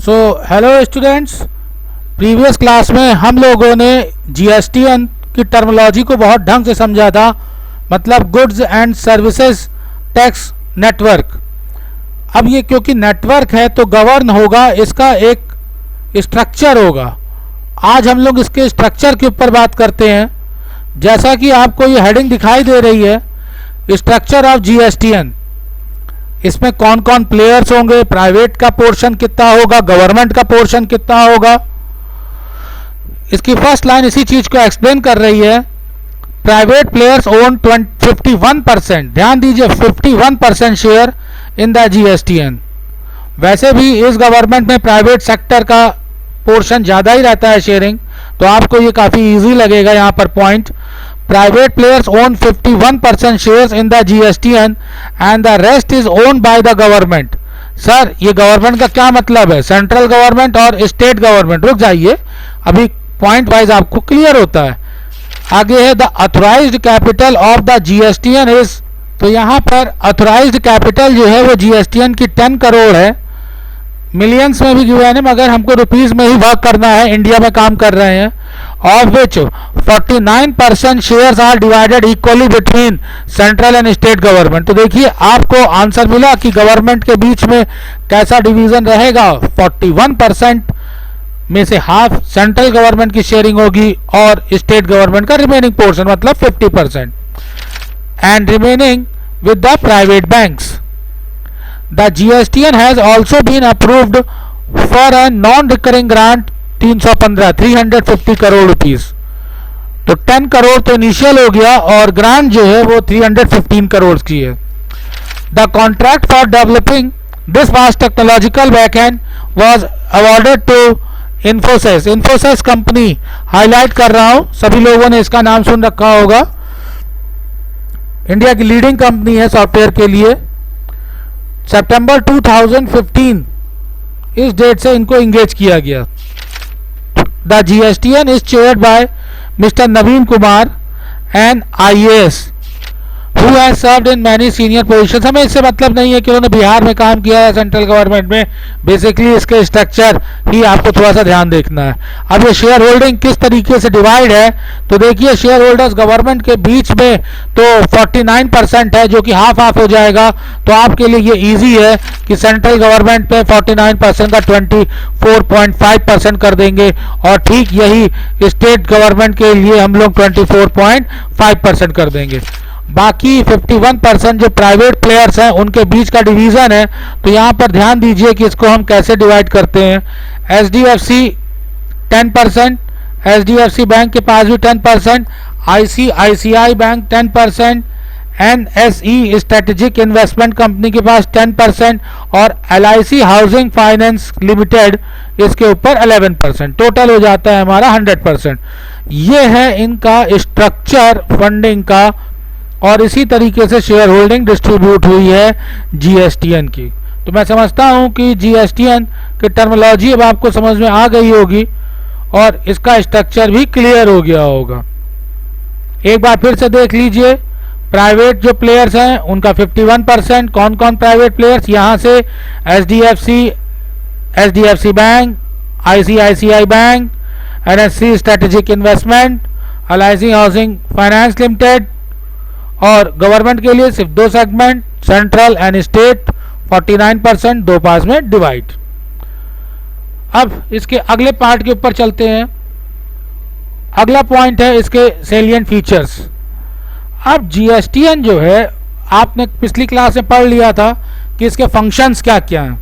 So hello students, previous class में हम लोगों ने जीएसटीएन की टर्मिनोलॉजी को बहुत ढंग से समझा था, मतलब goods and services tax network. अब ये क्योंकि नेटवर्क है तो गवर्न होगा, इसका एक स्ट्रक्चर होगा। आज हम लोग इसके स्ट्रक्चर के ऊपर बात करते हैं। जैसा कि आपको ये हेडिंग दिखाई दे रही है, स्ट्रक्चर ऑफ जीएसटीएन। इसमें कौन कौन प्लेयर्स होंगे, प्राइवेट का पोर्शन कितना होगा, गवर्नमेंट का पोर्शन कितना होगा। इसकी फर्स्ट लाइन इसी चीज को एक्सप्लेन कर रही है। प्राइवेट प्लेयर्स ओन 51%, ध्यान दीजिए 51% शेयर इन द जीएसटीएन। वैसे भी इस गवर्नमेंट में प्राइवेट सेक्टर का पोर्शन ज़्यादा ही रहता है शेयरिंग, तो आपको ये काफ़ी इजी लगेगा यहाँ पर point. Private players own 51% shares in the GSTN and the rest is own by the government. Sir ये गवर्नमेंट का क्या मतलब है? सेंट्रल गवर्नमेंट और स्टेट गवर्नमेंट। रुक जाइए, अभी पॉइंट वाइज आपको क्लियर होता है। आगे है the authorised capital of the GSTN is, तो यहाँ पर ऑथराइज्ड कैपिटल जो है वो जीएसटीएन की 10 करोड़ है। मिलियंस में भी गिवन है, मगर हमको रुपीस में ही वर्क करना है, इंडिया में काम कर रहे हैं। Of which 49% shares are divided equally between central and state government. तो देखिए आपको आंसर मिला कि गवर्नमेंट के बीच में कैसा डिवीजन रहेगा। 41% में से हाफ सेंट्रल गवर्नमेंट की शेयरिंग होगी और स्टेट गवर्नमेंट का रिमेनिंग पोर्शन मतलब 50%, and remaining with the private banks. The GSTN has also been approved for a non-recurring grant 350 crore rupees. तो 10 करोड़ तो इनिशियल हो गया और ग्रांट जो है वो 315 करोड़ की है। The contract for developing this vast technological backend was awarded to Infosys। Infosys company highlight कर रहा हूं, सभी लोगों ने इसका नाम सुन रखा होगा। इंडिया की लीडिंग कंपनी है सॉफ्टवेयर के लिए। सितंबर 2015 इस डेट से इनको इंगेज किया गया। The GSTN is chaired by mister Naveen Kumar and IAS who has served in many senior positions। हमें इससे मतलब नहीं है कि उन्होंने बिहार में काम किया है सेंट्रल गवर्नमेंट में, बेसिकली इसके स्ट्रक्चर ही आपको थोड़ा सा ध्यान देखना है। अब ये शेयर होल्डिंग किस तरीके से डिवाइड है, तो देखिए शेयर होल्डर्स गवर्नमेंट के बीच में तो 49% है, जो कि हाफ हाफ हो जाएगा। तो आपके लिए ये ईजी है कि सेंट्रल गवर्नमेंट पे 49% का 24.5% कर देंगे, और ठीक यही स्टेट गवर्नमेंट के लिए हम लोग 24.5% कर देंगे। बाकी 51% जो प्राइवेट प्लेयर्स हैं उनके बीच का डिवीजन है। तो यहाँ पर ध्यान दीजिए कि इसको हम कैसे डिवाइड करते हैं। SDFC 10%, SDFC बैंक के पास भी 10%, ICICI bank 10%, NSE strategic investment company के पास 10% और LIC हाउसिंग फाइनेंस लिमिटेड इसके ऊपर 11%। टोटल हो जाता है हमारा 100%। ये है इनका स्ट्रक्चर फंडिंग का, और इसी तरीके से शेयर होल्डिंग डिस्ट्रीब्यूट हुई है जीएसटीएन की। तो मैं समझता हूं कि जीएसटीएन की टर्मिनोलॉजी अब आपको समझ में आ गई होगी और इसका स्ट्रक्चर भी क्लियर हो गया होगा। एक बार फिर से देख लीजिए, प्राइवेट जो प्लेयर्स हैं उनका 51%। कौन कौन प्राइवेट प्लेयर्स? यहाँ से SDFC bank, ICICI bank, NSE strategic investment, LIC housing finance limited, और गवर्नमेंट के लिए सिर्फ 2 सेगमेंट, सेंट्रल एंड स्टेट 49%, 2 पास में डिवाइड। अब इसके अगले पार्ट के ऊपर चलते हैं। अगला पॉइंट है इसके सेलिएंट फीचर्स। अब जीएसटीएन जो है आपने पिछली क्लास में पढ़ लिया था कि इसके फंक्शंस क्या क्या हैं।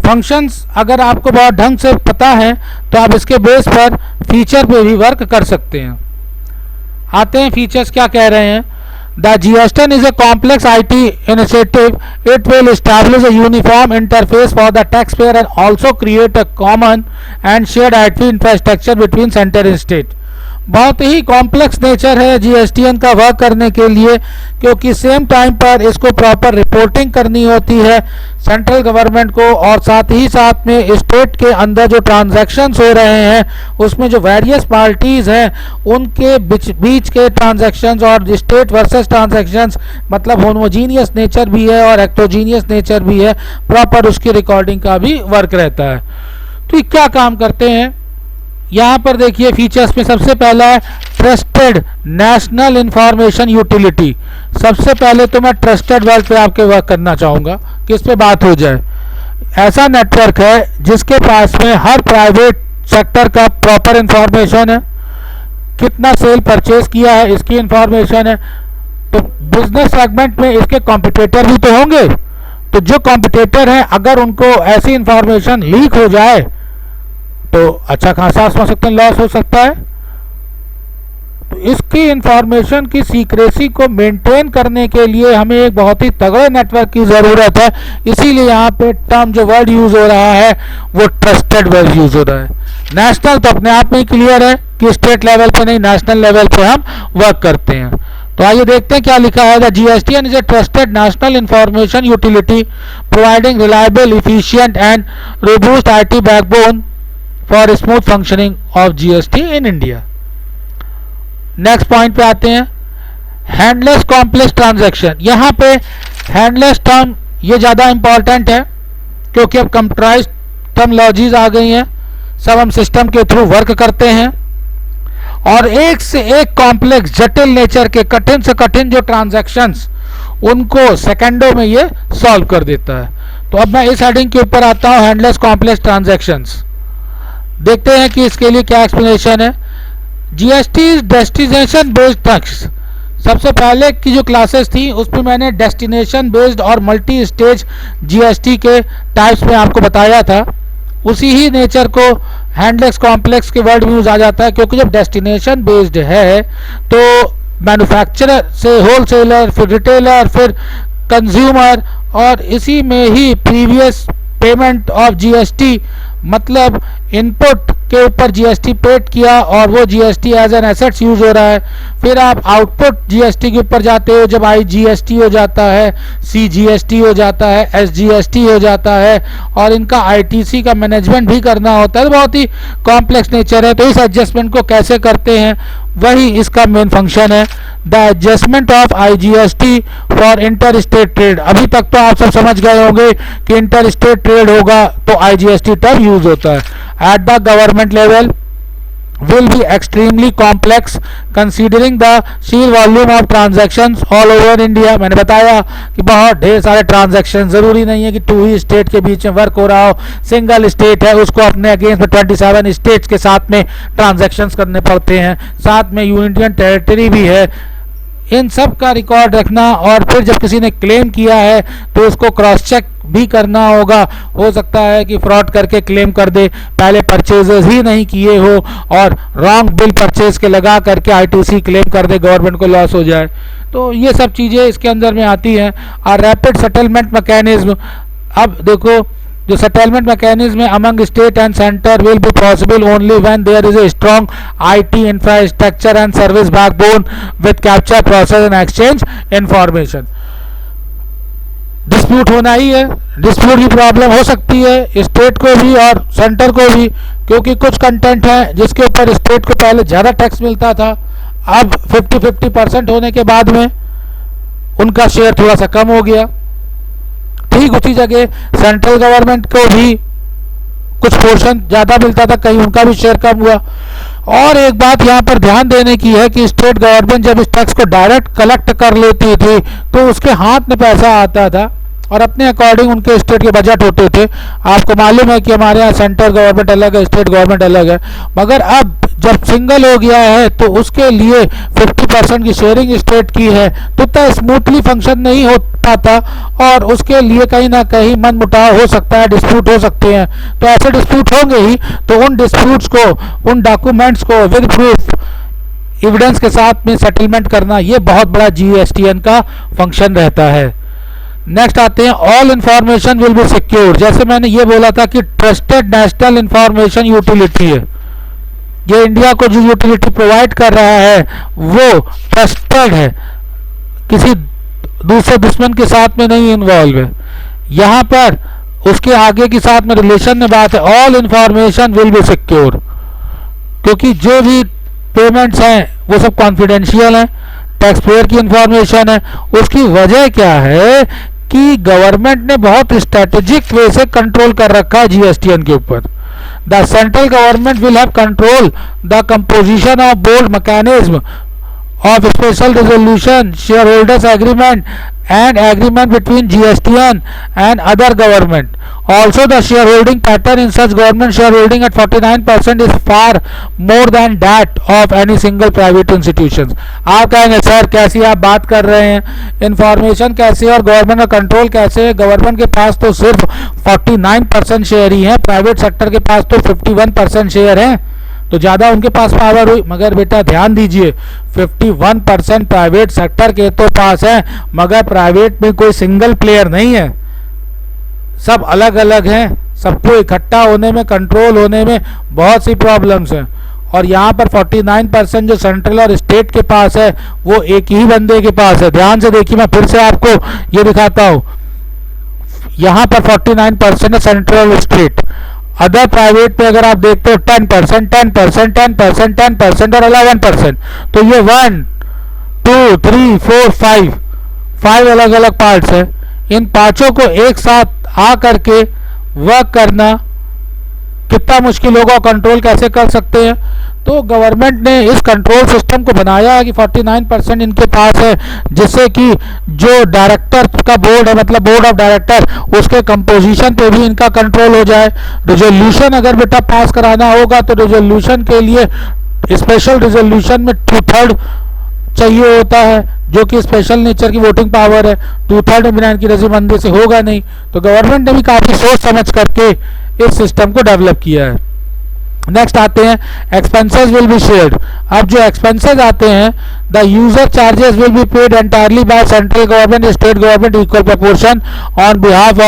फंक्शंस अगर आपको बहुत ढंग से पता है तो आप इसके बेस पर फीचर पे भी वर्क कर सकते हैं। आते हैं फीचर्स क्या कह रहे हैं। The GSTN is a complex IT initiative. It will establish a uniform interface for the taxpayer and also create a common and shared IT infrastructure between center and state। बहुत ही कॉम्प्लेक्स नेचर है GSTN का work करने के लिए, क्योंकि same time पर इसको proper reporting करनी होती है सेंट्रल गवर्नमेंट को, और साथ ही साथ में स्टेट के अंदर जो ट्रांजैक्शंस हो रहे हैं उसमें जो वेरियस पार्टीज हैं उनके बीच के ट्रांजैक्शंस और स्टेट वर्सेस ट्रांजैक्शंस, मतलब होमोजीनियस नेचर भी है और हेक्टोजीनियस नेचर भी है, प्रॉपर उसकी रिकॉर्डिंग का भी वर्क रहता है। तो ये क्या काम करते हैं यहाँ पर देखिए, फीचर्स में सबसे पहला है ट्रस्टेड नेशनल इंफॉर्मेशन यूटिलिटी। सबसे पहले तो मैं ट्रस्टेड वर्ड पे आपके वर्क करना चाहूँगा कि इस पे बात हो जाए। ऐसा नेटवर्क है जिसके पास में हर प्राइवेट सेक्टर का प्रॉपर इंफॉर्मेशन है, कितना सेल परचेज किया है इसकी इंफॉर्मेशन है। तो बिजनेस सेगमेंट में इसके कॉम्पिटिटर भी तो होंगे, तो जो कॉम्पिटिटर हैं अगर उनको ऐसी इंफॉर्मेशन लीक हो जाए तो अच्छा खासा समझ सकते हैं लॉस हो सकता है। तो इसकी इंफॉर्मेशन की सीक्रेसी को मेंटेन करने के लिए हमें एक बहुत ही तगड़े नेटवर्क की ज़रूरत है, इसीलिए यहाँ पे टर्म जो वर्ड यूज़ हो रहा है वो ट्रस्टेड वर्ड यूज़ हो रहा है। नेशनल तो अपने आप में ही क्लियर है कि स्टेट लेवल पे नहीं, नेशनल लेवल पे हम वर्क करते हैं। तो आइए देखते हैं क्या लिखा है। The GSTN is a trusted national information utility providing reliable, efficient and robust IT backbone for smooth functioning of GST in India. Next point पे आते हैं, हैंडलेस कॉम्प्लेक्स ट्रांजैक्शन। यहाँ पे हैंडलेस टर्म ये ज़्यादा इंपॉर्टेंट है क्योंकि अब कंप्यूटराइज्ड टर्मोलॉजीज आ गई हैं, सब हम सिस्टम के थ्रू वर्क करते हैं और एक से एक कॉम्प्लेक्स जटिल नेचर के कठिन से कठिन जो ट्रांजैक्शंस उनको सेकंडों में ये सॉल्व कर देता है। तो अब मैं इस हेडिंग के ऊपर आता हूँ, हैंडलेस कॉम्प्लेक्स ट्रांजैक्शंस। देखते हैं कि इसके लिए क्या एक्सप्लेनेशन है। GST destination based tax. सबसे पहले की जो क्लासेस थी उसमें मैंने डेस्टिनेशन बेस्ड और मल्टी स्टेज जीएसटी के टाइप्स में आपको बताया था, उसी ही नेचर को हैंडलेस कॉम्प्लेक्स के वर्ड में यूज आ जाता है, क्योंकि जब डेस्टिनेशन बेस्ड है तो मैन्युफैक्चरर से होलसेलर, फिर रिटेलर, फिर कंज्यूमर, और इसी में ही प्रीवियस पेमेंट ऑफ जीएसटी, मतलब इनपुट के ऊपर जीएसटी पेड किया और वो GST as an assets use हो रहा है। फिर आप आउटपुट जीएसटी के ऊपर जाते हो जब आईजीएसटी हो जाता है, सीजीएसटी हो जाता है, एसजीएसटी हो जाता है, और इनका आईटीसी का मैनेजमेंट भी करना होता है। बहुत ही कॉम्प्लेक्स नेचर है। तो इस एडजस्टमेंट को कैसे करते हैं वही इसका मेन फंक्शन है, the adjustment of IGST for inter state trade. अभी तक तो आप सब समझ गए होंगे कि इंटर स्टेट ट्रेड होगा तो आईजीएसटी टर्म यूज होता है। At the government level will be extremely complex considering the sheer volume of transactions all over India। मैंने बताया कि बहुत ढेर सारे ट्रांजैक्शन, जरूरी नहीं है कि टू ही स्टेट के बीच में वर्क हो रहा हो, सिंगल स्टेट है उसको अपने अगेंस्ट में 27 स्टेट्स के साथ में ट्रांजैक्शंस करने पड़ते हैं, साथ में यूनियन टेरिटरी भी है। इन सब का रिकॉर्ड रखना और फिर जब किसी ने क्लेम किया है तो उसको क्रॉस चेक भी करना होगा। हो सकता है कि फ्रॉड करके क्लेम कर दे, पहले परचेजेस ही नहीं किए हो और रॉन्ग बिल परचेज के लगा करके आईटीसी क्लेम कर दे, गवर्नमेंट को लॉस हो जाए। तो ये सब चीज़ें इसके अंदर में आती हैं। और रैपिड सेटलमेंट मैकेनिज्म, अब देखो जो सेटलमेंट मैकेनिज्म है among state and centre will be possible only when there is a strong IT infrastructure and service backbone with capture process and exchange information. Dispute होना ही है, डिस्प्यूट की problem हो सकती है स्टेट को भी और सेंटर को भी, क्योंकि कुछ कंटेंट है जिसके ऊपर स्टेट को पहले ज़्यादा टैक्स मिलता था, अब 50-50% होने के बाद में उनका शेयर थोड़ा सा कम हो गया। ठीक उसी जगह सेंट्रल गवर्नमेंट को भी कुछ पोर्शन ज़्यादा मिलता था, कहीं उनका भी शेयर कम हुआ। और एक बात यहाँ पर ध्यान देने की है कि स्टेट गवर्नमेंट जब इस टैक्स को डायरेक्ट कलेक्ट कर लेती थी तो उसके हाथ में पैसा आता था और अपने अकॉर्डिंग उनके स्टेट के बजट होते थे। आपको मालूम है कि हमारे यहाँ सेंट्रल गवर्नमेंट अलग है, स्टेट गवर्नमेंट अलग है, मगर अब जब सिंगल हो गया है तो उसके लिए 50% की शेयरिंग स्टेट की है, तो इतना स्मूथली फंक्शन नहीं हो पाता और उसके लिए कहीं ना कहीं मन मुटाव हो सकता है, डिस्प्यूट हो सकते हैं। तो ऐसे डिस्प्यूट होंगे ही, तो उन डिस्प्यूट्स को, उन डॉक्यूमेंट्स को विद प्रूफ एविडेंस के साथ में सेटलमेंट करना, ये बहुत बड़ा जीएसटीएन का फंक्शन रहता है। नेक्स्ट आते हैं, all information will be secure. जैसे मैंने ये बोला था कि ट्रस्टेड नेशनल इंफॉर्मेशन यूटिलिटी है, ये इंडिया को जो यूटिलिटी प्रोवाइड कर रहा है वो ट्रस्टेड है, किसी दूसरे दुश्मन के साथ में नहीं इन्वॉल्व है। यहाँ पर उसके आगे की साथ में रिलेशन में बात है, all information will be secure, क्योंकि जो भी पेमेंट्स हैं वो सब कॉन्फिडेंशियल हैं, टैक्स पेयर की इंफॉर्मेशन है। उसकी वजह क्या है कि गवर्नमेंट ने बहुत स्ट्रेटेजिक वे से कंट्रोल कर रखा है जीएसटीएन के ऊपर। The central government will have control the composition of board mechanism of special resolution, shareholders agreement and agreement between GSTN and other government. Also the shareholding pattern in such government shareholding at 49% is far more than that of any single private institutions. आप कहेंगे sir कैसी आप बात कर रहे हैं, information कैसे और गवर्नमेंट का कंट्रोल कैसे है? गवर्नमेंट के पास तो सिर्फ 49% शेयर ही है, प्राइवेट सेक्टर के पास तो 51% शेयर है, तो ज़्यादा उनके पास पावर हुई। मगर बेटा ध्यान दीजिए 51% प्राइवेट सेक्टर के तो पास है, मगर प्राइवेट में कोई सिंगल प्लेयर नहीं है, सब अलग अलग हैं, सबको इकट्ठा होने में कंट्रोल होने में बहुत सी प्रॉब्लम्स हैं। और यहाँ पर 49% जो सेंट्रल और स्टेट के पास है वो एक ही बंदे के पास है। ध्यान से देखिए, मैं फिर से आपको ये दिखाता हूँ, यहाँ पर 49% है सेंट्रल और स्टेट। अदर प्राइवेट पे अगर आप देखते हो 10%, 10%, 10%, 10% और 11%, तो ये 1 2 3 4 5 अलग अलग पार्ट्स है। इन पांचों को एक साथ आ करके वर्क करना कितना मुश्किल होगा, कंट्रोल कैसे कर सकते हैं? तो गवर्नमेंट ने इस कंट्रोल सिस्टम को बनाया है कि 49% इनके पास है, जिससे कि जो डायरेक्टर का बोर्ड है, मतलब बोर्ड ऑफ डायरेक्टर, उसके कंपोजिशन पे भी इनका कंट्रोल हो जाए। रिजोल्यूशन अगर बेटा पास कराना होगा तो रिजोल्यूशन के लिए स्पेशल रिजोल्यूशन में 2/3 चाहिए होता है, जो कि स्पेशल नेचर की वोटिंग पावर है। 2/3 बिना इनकी रजामंदी से होगा नहीं। तो गवर्नमेंट ने भी काफ़ी सोच समझ करके इस सिस्टम को डेवलप किया है। नेक्स्ट आते हैं एक्सपेंसेस विल बी शेयर्ड। अब जो एक्सपेंसेस आते हैं, the user charges will be paid entirely by central government, state government equal proportion on behalf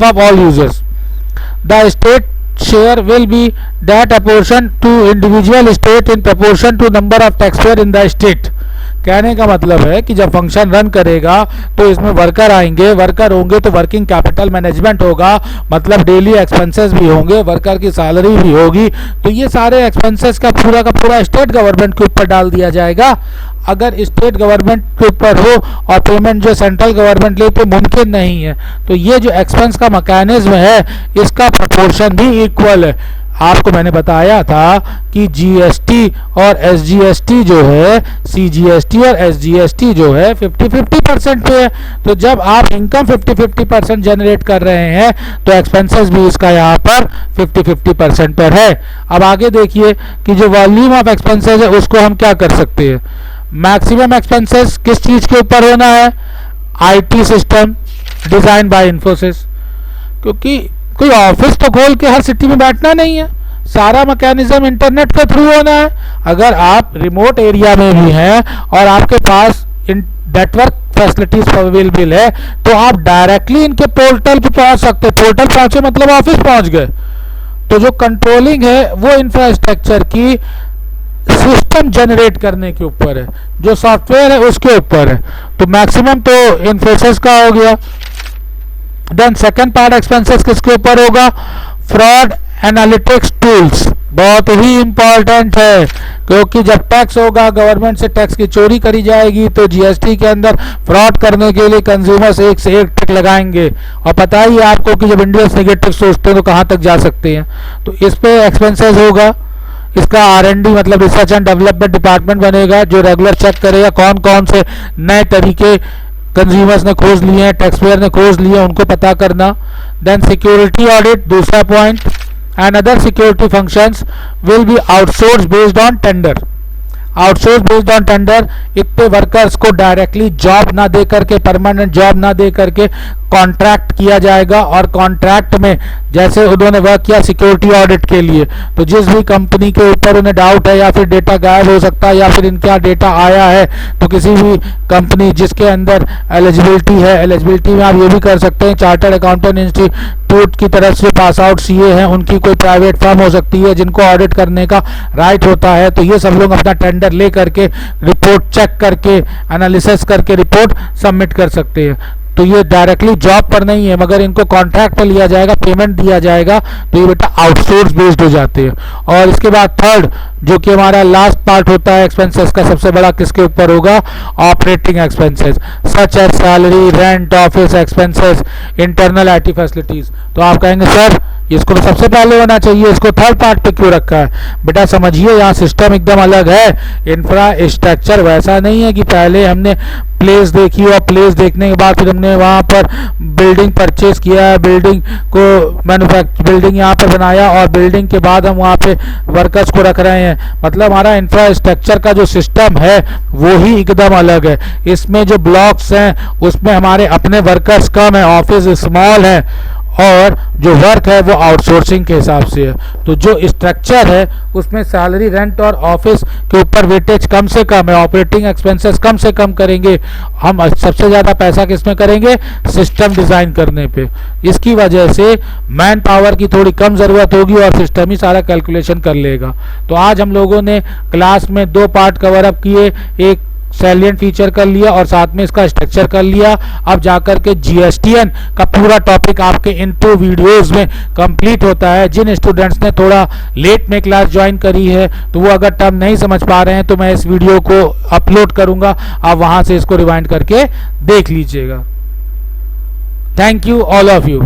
of all users. The state share will be that apportion to individual state in proportion to number of taxpayer in the state। कहने का मतलब है कि जब function run करेगा तो इसमें worker आएंगे, वर्कर होंगे तो वर्किंग कैपिटल मैनेजमेंट होगा, मतलब डेली एक्सपेंसेस भी होंगे, वर्कर की सैलरी भी होगी। तो ये सारे एक्सपेंसेस का पूरा स्टेट गवर्नमेंट के ऊपर डाल दिया जाएगा। अगर स्टेट गवर्नमेंट के ऊपर हो और पेमेंट जो सेंट्रल गवर्नमेंट ले तो मुमकिन नहीं है। तो ये जो एक्सपेंस का मैकेनिज्म है इसका प्रोपोर्शन भी इक्वल है। आपको मैंने बताया था कि जीएसटी और एसजीएसटी जो है, सीजीएसटी और एसजीएसटी जो है 50-50% पे है। तो जब आप इनकम 50-50% जनरेट कर रहे हैं तो एक्सपेंसेस भी इसका यहाँ पर 50-50% पर है। अब आगे देखिए कि जो वॉल्यूम ऑफ एक्सपेंसेस है उसको हम क्या कर सकते हैं। मैक्सिमम एक्सपेंसेस किस चीज़ के ऊपर होना है? IT system design by Infosys, क्योंकि कोई ऑफिस तो खोल के हर सिटी में बैठना नहीं है, सारा मैकेनिज्म इंटरनेट के थ्रू होना है। अगर आप रिमोट एरिया में भी हैं और आपके पास नेटवर्क फैसिलिटीज अवेलेबल है तो आप डायरेक्टली इनके पोर्टल पे पहुंच सकते हैं। पोर्टल पहुंचे मतलब ऑफिस पहुंच गए। तो जो कंट्रोलिंग है वो इंफ्रास्ट्रक्चर की सिस्टम जनरेट करने के ऊपर है, जो सॉफ्टवेयर है उसके ऊपर है। तो मैक्सिमम तो इन्फोसिस का हो गया। देन सेकंड पार्ट एक्सपेंसेस किसके ऊपर होगा? फ्रॉड एनालिटिक्स टूल्स, बहुत ही इंपॉर्टेंट है, क्योंकि जब टैक्स होगा, गवर्नमेंट से टैक्स की चोरी करी जाएगी तो जीएसटी के अंदर फ्रॉड करने के लिए कंज्यूमर्स एक से एक ट्रिक लगाएंगे। और पता ही है आपको कि जब इंडियंस नेगेटिव सोचते हैं तो कहाँ तक जा सकते हैं। तो इस पे एक्सपेंसेस होगा। इसका R&D मतलब रिसर्च एंड डेवलपमेंट डिपार्टमेंट बनेगा, जो रेगुलर चेक करेगा कौन कौन से नए तरीके कंज्यूमर्स ने खोज लिए हैं, टैक्स पेयर ने खोज लिए, उनको पता करना। देन सिक्योरिटी ऑडिट, दूसरा point, and other security functions will be outsource based on tender. Outsource based on tender, इतने वर्कर्स को डायरेक्टली जॉब ना दे करके, परमानेंट जॉब ना दे करके कॉन्ट्रैक्ट किया जाएगा। और कॉन्ट्रैक्ट में जैसे उन्होंने वर्क किया सिक्योरिटी ऑडिट के लिए, तो जिस भी कंपनी के ऊपर उन्हें डाउट है या फिर डेटा गायब हो सकता है या फिर इनका डेटा आया है, तो किसी भी कंपनी जिसके अंदर एलिजिबिलिटी है, एलिजिबिलिटी में आप ये भी कर सकते हैं चार्टर्ड अकाउंटेंट इंस्टीट्यूट इंस्टीट्यूट की तरफ से पास आउट सीए हैं, उनकी कोई प्राइवेट फर्म हो सकती है जिनको ऑडिट करने का राइट होता है, तो ये सब लोग अपना टेंडर ले करके रिपोर्ट चेक करके एनालिसिस करके रिपोर्ट सबमिट कर सकते हैं। तो ये डायरेक्टली जॉब पर नहीं है, मगर इनको कॉन्ट्रैक्ट पर लिया जाएगा, पेमेंट दिया जाएगा, तो ये बेटा आउटसोर्स बेस्ड हो जाते हैं। और इसके बाद थर्ड जो कि हमारा लास्ट पार्ट होता है एक्सपेंसेस का, सबसे बड़ा किसके ऊपर होगा? Operating expenses such as salary, rent, office expenses, internal IT facilities. तो आप कहेंगे सर इसको तो सबसे पहले होना चाहिए, इसको थर्ड पार्ट पे क्यों रखा है? बेटा समझिए यहाँ सिस्टम एकदम अलग है। इंफ्रास्ट्रक्चर वैसा नहीं है कि पहले हमने प्लेस देखी और प्लेस देखने के बाद फिर हमने वहाँ पर बिल्डिंग परचेज किया, बिल्डिंग को बिल्डिंग यहाँ पर बनाया और बिल्डिंग के बाद हम वहाँ पे वर्कर्स को रख रहे हैं। मतलब हमारा इंफ्रास्ट्रक्चर का जो सिस्टम है वो ही एकदम अलग है। इसमें जो ब्लॉक्स हैं उसमें हमारे अपने वर्कर्स कम है, ऑफिस स्मॉल है और जो वर्क है वो आउटसोर्सिंग के हिसाब से है। तो जो स्ट्रक्चर है उसमें सैलरी, रेंट और ऑफिस के ऊपर वेटेज कम से कम है, ऑपरेटिंग एक्सपेंसेस कम से कम करेंगे हम। सबसे ज़्यादा पैसा किसमें करेंगे? सिस्टम डिज़ाइन करने पे। इसकी वजह से मैन पावर की थोड़ी कम ज़रूरत होगी और सिस्टम ही सारा कैलकुलेशन कर लेगा। तो आज हम लोगों ने क्लास में दो पार्ट कवर अप किए, एक सैलिएंट फीचर कर लिया और साथ में इसका स्ट्रक्चर कर लिया। अब जाकर के जीएसटीएन का पूरा टॉपिक आपके इन 2 वीडियोस में कंप्लीट होता है। जिन स्टूडेंट्स ने थोड़ा लेट में क्लास ज्वाइन करी है तो वो अगर टर्म नहीं समझ पा रहे हैं तो मैं इस वीडियो को अपलोड करूंगा, आप वहां से इसको रिवाइंड करके देख लीजिएगा। Thank you all of you.